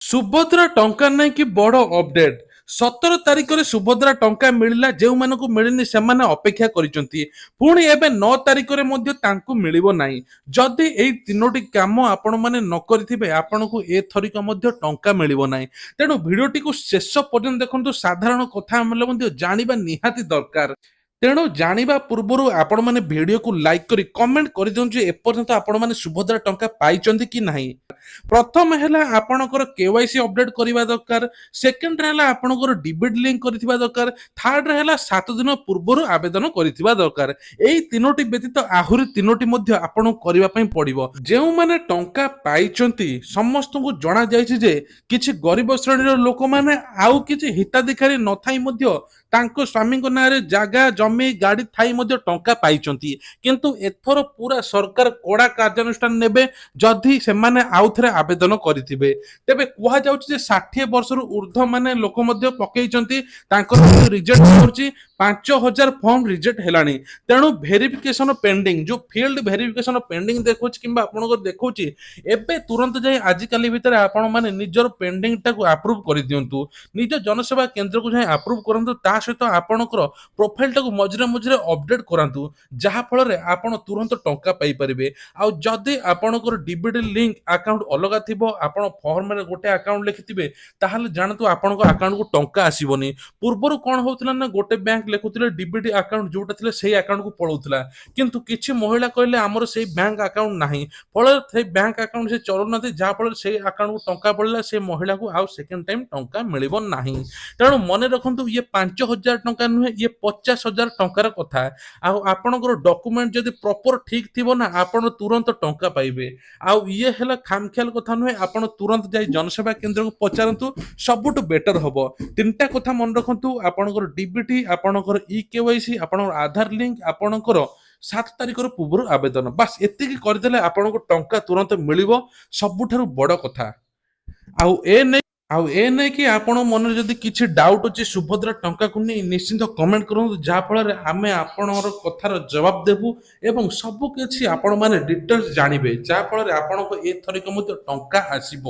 ସୁଭଦ୍ରା ଟଙ୍କା ନାହିଁ କି ବଡ ଅପଡେଟ। 17 ତାରିଖରେ ସୁଭଦ୍ରା ଟଙ୍କା ମିଳିଲା, ଯେଉଁମାନଙ୍କୁ ମିଳିନି ସେମାନେ ଅପେକ୍ଷା କରିଛନ୍ତି। ପୁଣି ଏବେ 9 ତାରିଖରେ ମଧ୍ୟ ତାଙ୍କୁ ମିଳିବ ନାହିଁ। ଯଦି ଏଇ ତିନୋଟି କାମ ଆପଣମାନେ ନ କରିଥିବେ ଆପଣଙ୍କୁ ଏଥରିକ ମଧ୍ୟ ଟଙ୍କା ମିଳିବ ନାହିଁ। ତେଣୁ ଭିଡିଓଟିକୁ ଶେଷ ପର୍ଯ୍ୟନ୍ତ ଦେଖନ୍ତୁ। ସାଧାରଣ କଥା ଆମେ ମଧ୍ୟ ଜାଣିବା ନିହାତି ଦରକାର। ତେଣୁ ଜାଣିବା ପୂର୍ବରୁ ଆପଣମାନେ ଭିଡିଓକୁ ଲାଇକ୍ କରି କମେଣ୍ଟ କରିଦିଅନ୍ତୁ ଯେ ଏପର୍ଯ୍ୟନ୍ତ ଆପଣମାନେ ସୁଭଦ୍ରା ଟଙ୍କା ପାଇଛନ୍ତି କି ନାହିଁ। ପ୍ରଥମ ହେଲା ଆପଣଙ୍କର କେୱାଇସି ଅପଡେଟ୍ କରିବା ଦରକାର। ସେକେଣ୍ଡରେ ହେଲା ଆପଣଙ୍କର ଡିବିଟ୍ ଲିଙ୍କ କରିଥିବା ଦରକାର। ଥାର୍ଡରେ ହେଲା 7 ଦିନ ପୂର୍ବରୁ ଆବେଦନ କରିଥିବା ଦରକାର। ଏଇ ତିନୋଟି ବ୍ୟତୀତ ଆହୁରି ତିନୋଟି ମଧ୍ୟ ଆପଣଙ୍କୁ କରିବା ପାଇଁ ପଡିବ। ଯେଉଁମାନେ ଟଙ୍କା ପାଇଛନ୍ତି ସମସ୍ତଙ୍କୁ ଜଣାଯାଇଛି ଯେ କିଛି ଗରିବ ଶ୍ରେଣୀର ଲୋକମାନେ ଆଉ କିଛି ହିତାଧିକାରୀ ନଥାଇ ମଧ୍ୟ ତାଙ୍କ ସ୍ୱାମୀଙ୍କ ନାଁରେ ଜାଗା ଜମି ଗାଡି ଥାଇ ମଧ୍ୟ ଟଙ୍କା ପାଇଛନ୍ତି। କିନ୍ତୁ ଏଥର ପୁରା ସରକାର କଡା କାର୍ଯ୍ୟାନୁଷ୍ଠାନ ନେବେ ଯଦି ସେମାନେ ଆଉଥରେ ଆବେଦନ କରିଥିବେ। ତେବେ କୁହାଯାଉଛି ଯେ 60 ବର୍ଷରୁ ଉର୍ଦ୍ଧ୍ୱ ମାନେ ଲୋକ ମଧ୍ୟ ପକେଇଛନ୍ତି, ତାଙ୍କର ରିଜେକ୍ଟ କରୁଛି। 5000 ଫର୍ମ ରିଜେକ୍ଟ ହେଲାଣି। ତେଣୁ ଭେରିଫିକେସନ ପେଣ୍ଡିଂ, ଯୋଉ ଫିଲ୍ଡ ଭେରିଫିକେସନ ପେଣ୍ଡିଂ ଦେଖୁଛି କିମ୍ବା ଆପଣଙ୍କର ଦେଖୁଛି, ଏବେ ତୁରନ୍ତ ଯାଇ ଆଜିକାଲି ଭିତରେ ଆପଣ ମାନେ ନିଜର ପେଣ୍ଡିଂ ଟାକୁ ଆପ୍ରୁଭ କରିଦିଅନ୍ତୁ। ନିଜ ଜନସେବା କେନ୍ଦ୍ରକୁ ଯାଇ ଆପ୍ରୁଭ କରନ୍ତୁ। ତା ସହିତ ଆପଣଙ୍କର ପ୍ରୋଫାଇଲ ଟାକୁ ମଝିରେ ମଝିରେ ଅପଡେଟ କରାନ୍ତୁ, ଯାହା ଫଳରେ ଆପଣ ତୁରନ୍ତ ଟଙ୍କା ପାଇପାରିବେ। ଆଉ ଯଦି ଆପଣଙ୍କର ଡିବିଟି ଲିଙ୍କ ଆକାଉଣ୍ଟ ଅଲଗା ଥିବ, ଆପଣ ଫର୍ମରେ ଗୋଟେ ଆକାଉଣ୍ଟ ଲେଖିଥିବେ, ତାହେଲେ ଜାଣନ୍ତୁ ଆପଣଙ୍କ ଆକାଉଣ୍ଟକୁ ଟଙ୍କା ଆସିବନି। ପୂର୍ବରୁ କଣ ହଉଥିଲା ନା, ଗୋଟେ ବ୍ୟାଙ୍କ ଲେଖୁଥିଲେ ଡିବିଟି ଆକାଉଣ୍ଟ ଯୋଉଟା ଥିଲେ ସେଇ ଆକାଉଣ୍ଟକୁ ପଳଉଥିଲା। କିନ୍ତୁ କିଛି ମହିଳା କହିଲେ ଆମର ସେଇ ବ୍ୟାଙ୍କ ଆକାଉଣ୍ଟ ନାହିଁ, ଫଳରେ ସେଇ ବ୍ୟାଙ୍କ ଆକାଉଣ୍ଟ ସେ ଚଳୁନାହାନ୍ତି, ଯାହା ଫଳରେ ସେଇ ଆକାଉଣ୍ଟକୁ ଟଙ୍କା ପଳିଲା, ସେ ମହିଳାକୁ ଆଉ ସେକେଣ୍ଡ ଟାଇମ ଟଙ୍କା ମିଳିବ ନାହିଁ। ତେଣୁ ମନେ ରଖନ୍ତୁ, ଇଏ 5000 ଟଙ୍କା ନୁହେଁ, ଇଏ 50,000 ଟଙ୍କାର କଥା। ଆଉ ଆପଣଙ୍କର ଡକୁମେଣ୍ଟ ଯଦି ପ୍ରପର ଠିକ ଥିବ ନା, ଆପଣ ତୁରନ୍ତ ଟଙ୍କା ପାଇବେ। ଆଉ ଇଏ ହେଲା ଖାମଖିଆଲ କଥା ନୁହେଁ, ଆପଣ ତୁରନ୍ତ ଯାଇ ଜନସେବା କେନ୍ଦ୍ରକୁ ପଚାରନ୍ତୁ, ସବୁଠୁ ବେଟର ହବ। ତିନିଟା କଥା ମନେ ରଖନ୍ତୁ, ଆପଣଙ୍କର ଡିବିଟି, ଆପଣଙ୍କର ଇ କେୱାଇସି, ଆପଣଙ୍କର ଆଧାର ଲିଙ୍କ, ଆପଣଙ୍କର 7 ତାରିଖର ପୂର୍ବରୁ ଆବେଦନ, ବାସ୍ ଏତିକି କରିଦେଲେ ଆପଣଙ୍କୁ ଟଙ୍କା ତୁରନ୍ତ ମିଳିବ। ସବୁଠାରୁ ବଡ କଥା। ଆଉ ଏ ନେଇ ଆଉ ଏ ନେଇକି ଆପଣ ମନରେ ଯଦି କିଛି ଡାଉଟ୍ ଅଛି ସୁଭଦ୍ରା ଟଙ୍କାକୁ ନେଇ, ନିଶ୍ଚିନ୍ତ କମେଣ୍ଟ କରନ୍ତୁ, ଯାହା ଫଳରେ ଆମେ ଆପଣଙ୍କର କଥାର ଜବାବ ଦେବୁ ଏବଂ ସବୁ କିଛି ଆପଣ ମାନେ ଡିଟେଲ୍ସ ଜାଣିବେ, ଯାହା ଫଳରେ ଆପଣଙ୍କ ଏଥରିକ ମଧ୍ୟ ଟଙ୍କା ଆସିବ।